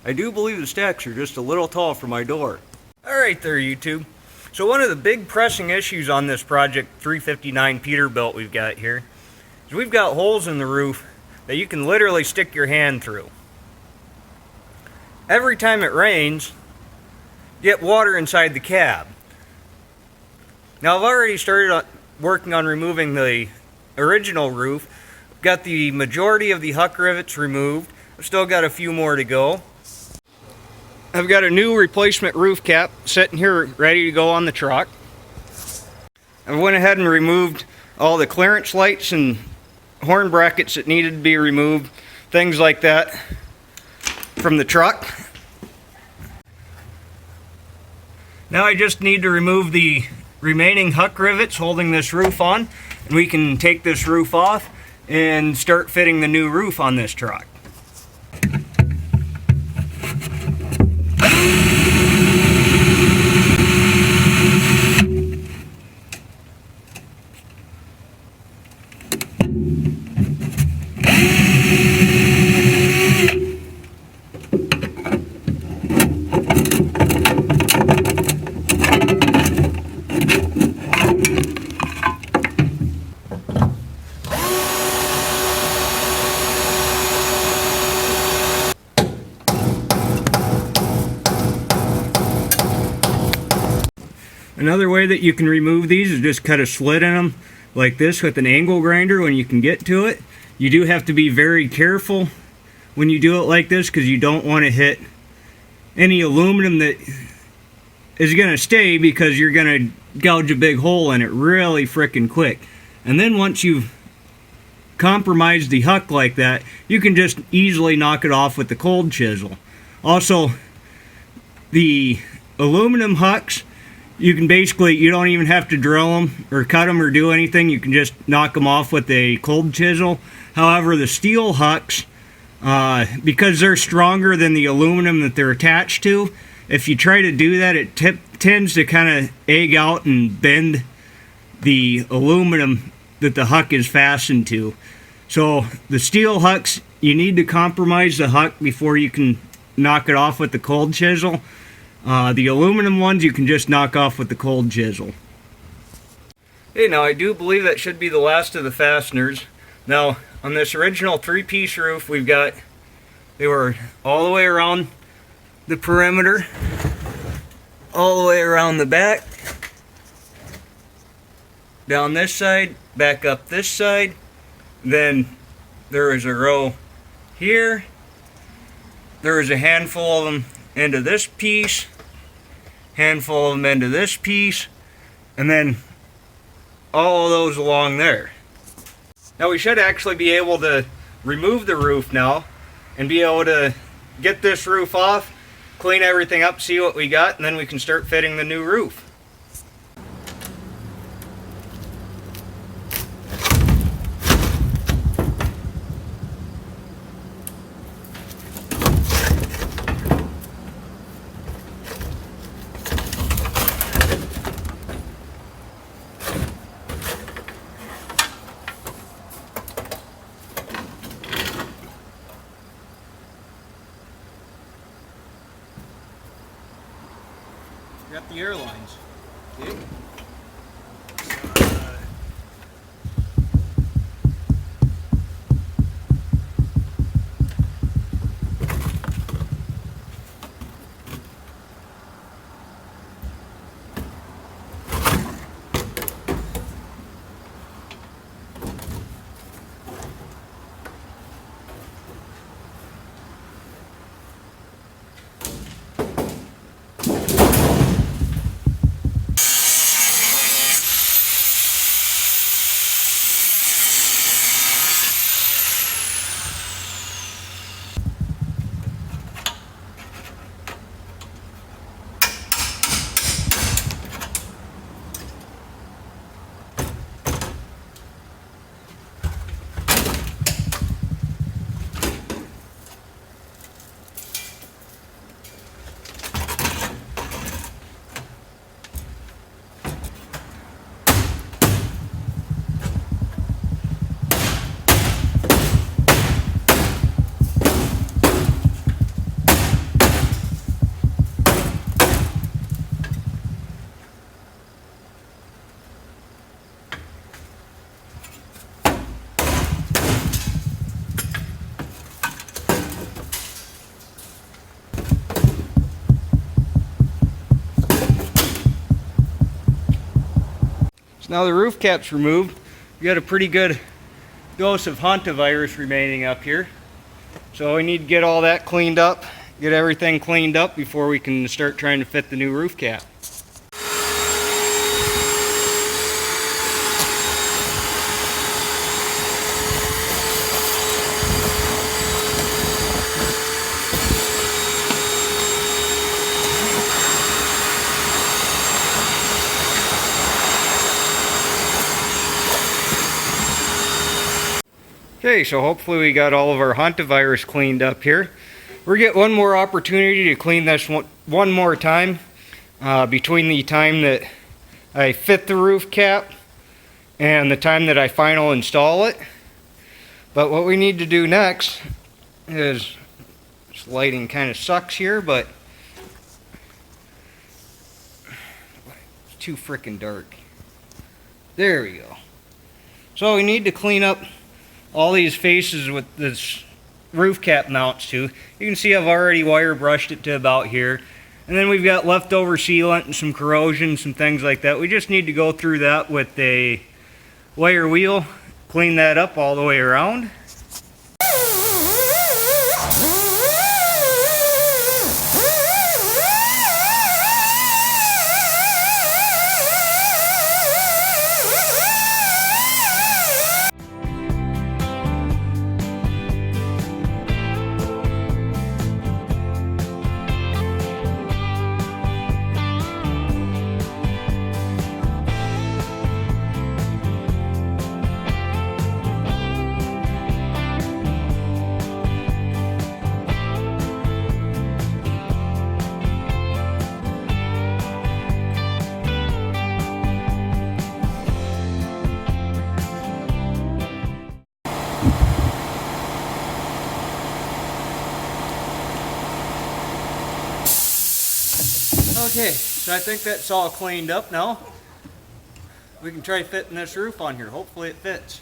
I do believe the stacks are just a little tall for my door. Alright there, YouTube. So one of the big pressing issues on this project 359 Peterbilt we've got here is we've got holes in the roof that you can literally stick your hand through. Every time it rains, you get water inside the cab. Now I've already started working on removing the original roof. Got the majority of the huck rivets removed. I've still got a few more to go. I've got a new replacement roof cap sitting here ready to go on the truck. I went ahead and removed all the clearance lights and horn brackets that needed to be removed, things like that, from the truck. Now I just need to remove the remaining huck rivets holding this roof on, and we can take this roof off and start fitting the new roof on this truck. Another way that you can remove these is just cut a slit in them like this with an angle grinder when you can get to it. You do have to be very careful when you do it like this because you don't want to hit any aluminum that is going to stay, because you're going to gouge a big hole in it really frickin' quick. And then once you've compromised the huck like that, you can just easily knock it off with the cold chisel. Also, the aluminum hucks, you don't even have to drill them or cut them or do anything. You can just knock them off with a cold chisel. However, the steel hucks, because they're stronger than the aluminum that they're attached to, if you try to do that, it tends to kind of egg out and bend the aluminum that the huck is fastened to. So the steel hucks, you need to compromise the huck before you can knock it off with the cold chisel. The aluminum ones you can just knock off with the cold chisel. Hey, now I do believe that should be the last of the fasteners. Now on this original 3-piece roof they were all the way around the perimeter, all the way around the back, down this side, back up this side. Then there was a row here. There was a handful of them into this piece, handful of them into this piece, and then all of those along there. Now we should actually be able to remove the roof now and be able to get this roof off, clean everything up, see what we got, and then we can start fitting the new roof. Got the airlines. Okay. So now the roof cap's removed. We got a pretty good dose of hantavirus remaining up here. So we need to get all that cleaned up, get everything cleaned up before we can start trying to fit the new roof cap. Okay, so hopefully we got all of our hantavirus cleaned up here. We're getting one more opportunity to clean this one more time between the time that I fit the roof cap and the time that I final install it. But what we need to do next is, this lighting kind of sucks here, but it's too freaking dark. There we go. So we need to clean up all these faces with this roof cap mounts to. You can see I've already wire brushed it to about here. And then we've got leftover sealant and some corrosion, some things like that. We just need to go through that with a wire wheel, clean that up all the way around. Okay, so I think that's all cleaned up now. We can try fitting this roof on here. Hopefully it fits.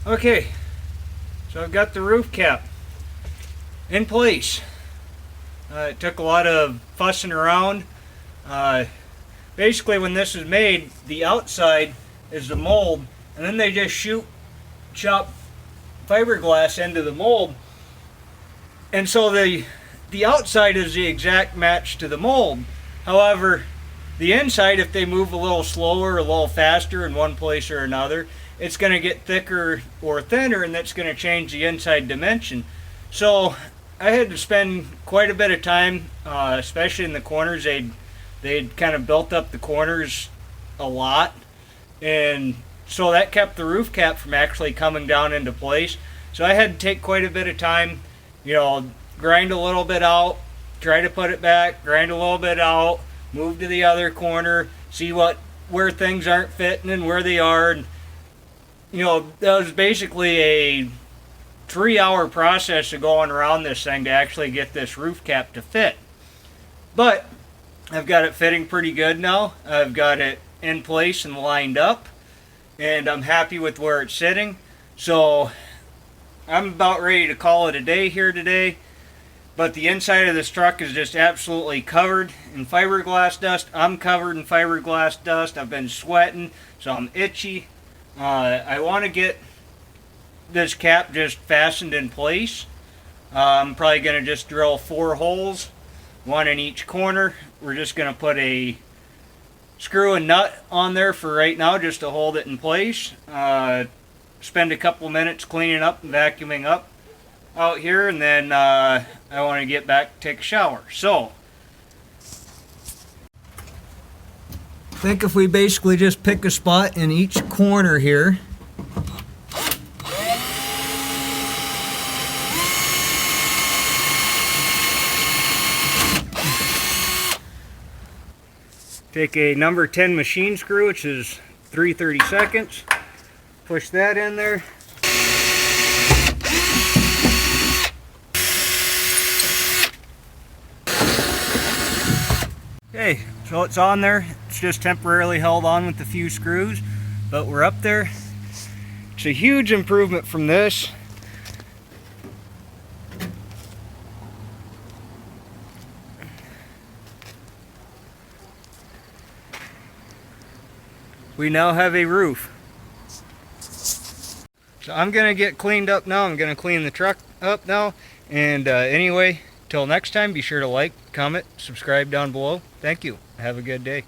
Okay, so I've got the roof cap in place. It took a lot of fussing around. Basically when this is made, the outside is the mold, and then they just chop fiberglass into the mold. And so the outside is the exact match to the mold. However, the inside, if they move a little slower or a little faster in one place or another, it's going to get thicker or thinner, and that's going to change the inside dimension. So I had to spend quite a bit of time, especially in the corners. They'd kind of built up the corners a lot, and so that kept the roof cap from actually coming down into place. So I had to take quite a bit of time, you know, grind a little bit out, try to put it back, grind a little bit out, move to the other corner, see where things aren't fitting and where they are. And, you know, that was basically a 3-hour process of going around this thing to actually get this roof cap to fit. But I've got it fitting pretty good now. I've got it in place and lined up, and I'm happy with where it's sitting. So I'm about ready to call it a day here today. But the inside of this truck is just absolutely covered in fiberglass dust. I'm covered in fiberglass dust. I've been sweating, so I'm itchy. I want to get this cap just fastened in place. I'm probably going to just drill 4 holes, 1 in each corner. We're just going to put a screw and nut on there for right now just to hold it in place. Spend a couple minutes cleaning up and vacuuming up out here, and then I want to get back, take a shower. So I think if we basically just pick a spot in each corner here, Take a number 10 machine screw, which is 3/32, push that in there. Okay, so it's on there. It's just temporarily held on with a few screws, but we're up there. It's a huge improvement from this. We now have a roof. So I'm gonna get cleaned up now. I'm gonna clean the truck up now. And anyway, till next time, be sure to like, comment, subscribe down below. Thank you. Have a good day.